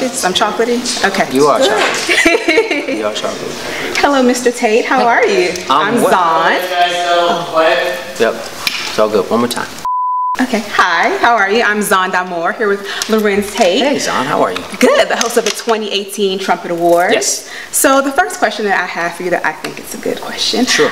focused? I'm chocolatey? Okay. You are chocolate. You are chocolate. Hello, Mr. Tate. How are you? I'm Zon. Yep. It's all good. One more time. Okay. Hi. How are you? I'm Zon D'Amour here with Larenz Tate. Hey, Zon. How are you? Good. The host of the 2018 Trumpet Awards. Yes. So the first question that I have for you that I think it's a good question. Sure.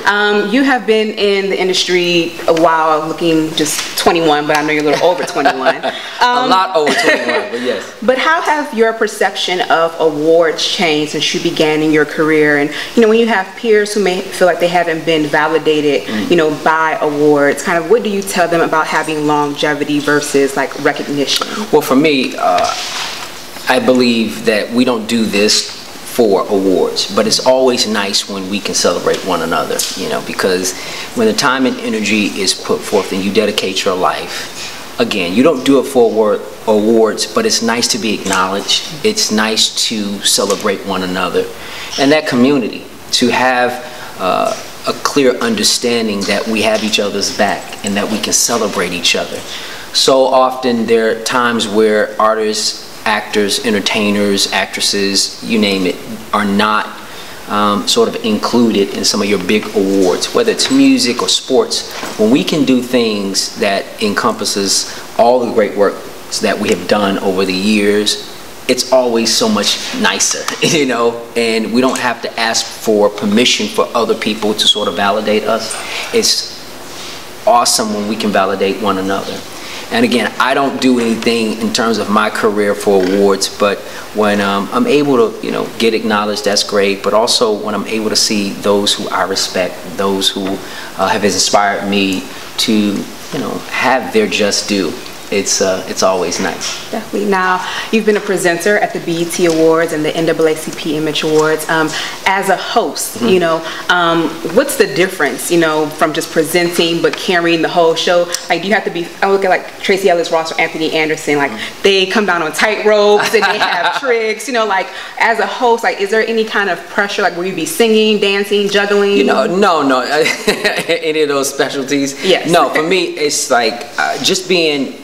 You have been in the industry a while, looking just 21, but I know you're a little over 21. A lot over 21, but yes. But how have your perception of awards changed since you began in your career? And you know, when you have peers who may feel like they haven't been validated, you know, by awards, kind of what do you tell them about having longevity versus like recognition? Well, for me, I believe that we don't do this for awards, but it's always nice when we can celebrate one another, you know, because when the time and energy is put forth and you dedicate your life, again, you don't do it for awards, but it's nice to be acknowledged. It's nice to celebrate one another and that community, to have a clear understanding that we have each other's back and that we can celebrate each other. So often there are times where artists, actors, entertainers, actresses, you name it, are not sort of included in some of your big awards, whether it's music or sports. When we can do things that encompasses all the great work that we have done over the years, it's always so much nicer, you know, and we don't have to ask for permission for other people to sort of validate us. It's awesome when we can validate one another. And again, I don't do anything in terms of my career for awards, but when I'm able to, you know, get acknowledged, that's great. But also when I'm able to see those who I respect, those who have inspired me to, you know, have their just due, it's always nice. Definitely. Now, you've been a presenter at the BET Awards and the NAACP Image Awards. As a host, you know, what's the difference, you know, from just presenting but carrying the whole show? Like, do you have to be, I look at like Tracy Ellis Ross or Anthony Anderson, like they come down on tight ropes and they have tricks, you know, like as a host, like is there any kind of pressure, like will you be singing, dancing, juggling? You know, no, any of those specialties? Yes. No, for me, it's like just being,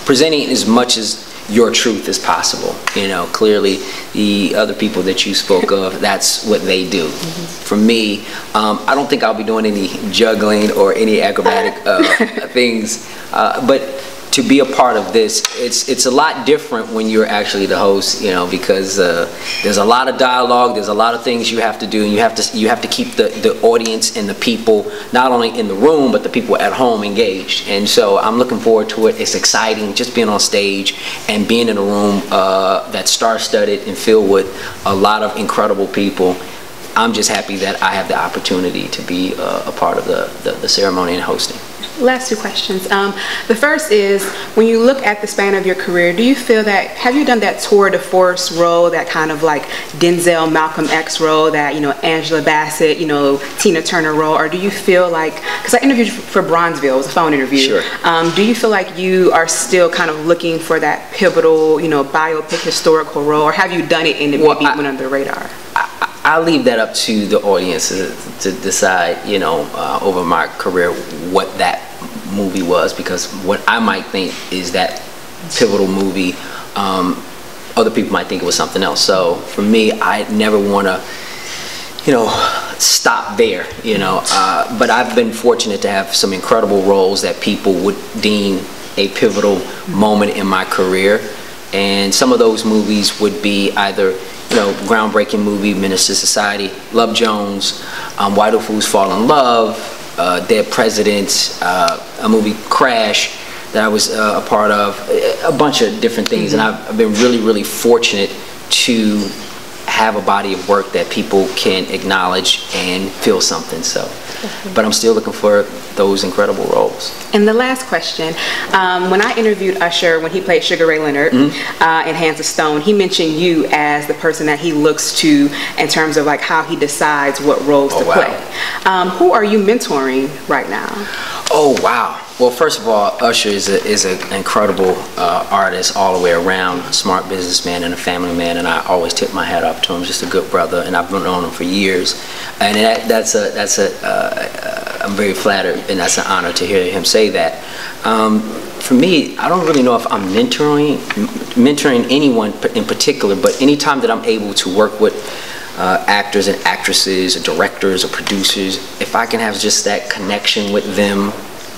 presenting as much as your truth as possible. You know, clearly the other people that you spoke of, that's what they do. For me, I don't think I'll be doing any juggling or any acrobatic things, but to be a part of this, it's a lot different when you're actually the host, you know, because there's a lot of dialogue, there's a lot of things you have to do, and you have to keep the audience and the people, not only in the room, but the people at home engaged. And so I'm looking forward to it. It's exciting just being on stage and being in a room that's star-studded and filled with a lot of incredible people. I'm just happy that I have the opportunity to be a part of the ceremony and hosting. Last two questions. The first is, when you look at the span of your career, do you feel that, have you done that tour de force role, that kind of like Denzel, Malcolm X role, that, you know, Angela Bassett, you know, Tina Turner role, or do you feel like, because I interviewed for Bronzeville, it was a phone interview. Sure. Do you feel like you are still kind of looking for that pivotal, you know, biopic historical role, or have you done it and it maybe went under the radar? I'll leave that up to the audience to decide, you know, over my career what that movie was, because what I might think is that pivotal movie, other people might think it was something else. So for me, I never want to, you know, stop there, you know, but I've been fortunate to have some incredible roles that people would deem a pivotal moment in my career, and some of those movies would be either, you know, groundbreaking movie, Menace II Society, Love Jones, Why Do Fools Fall in Love, Dead Presidents, a movie Crash that I was a part of, a bunch of different things. And I've been really fortunate to have a body of work that people can acknowledge and feel something. So, but I'm still looking for those incredible roles. And the last question, when I interviewed Usher when he played Sugar Ray Leonard in Hands of Stone, he mentioned you as the person that he looks to in terms of like how he decides what roles to play. Who are you mentoring right now? Oh wow. Well, first of all, Usher is an incredible artist all the way around, a smart businessman and a family man, and I always tip my hat off to him. Just a good brother, and I've known him for years, and I'm very flattered, and that's an honor to hear him say that. For me, I don't really know if I'm mentoring anyone in particular, but anytime that I'm able to work with actors and actresses, or directors or producers, if I can have just that connection with them,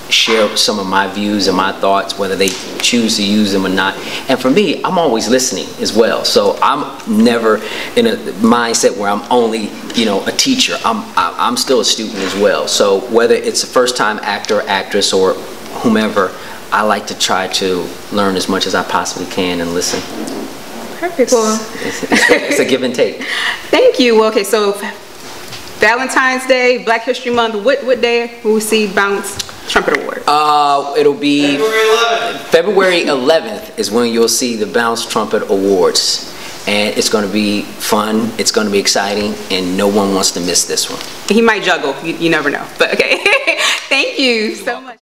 share some of my views and my thoughts, whether they choose to use them or not. And for me, I'm always listening as well. So I'm never in a mindset where I'm only, you know, a teacher. I'm still a student as well. So whether it's a first-time actor or actress or whomever, I like to try to learn as much as I possibly can and listen. Perfect. Well, it's a give and take. Thank you. Well, okay, so Valentine's Day, Black History Month, what day will we see Bounce Trumpet Awards? It'll be February 11th. February 11th is when you'll see the Bounce Trumpet Awards. And it's going to be fun, it's going to be exciting, and no one wants to miss this one. He might juggle, you never know. But okay, thank you so much.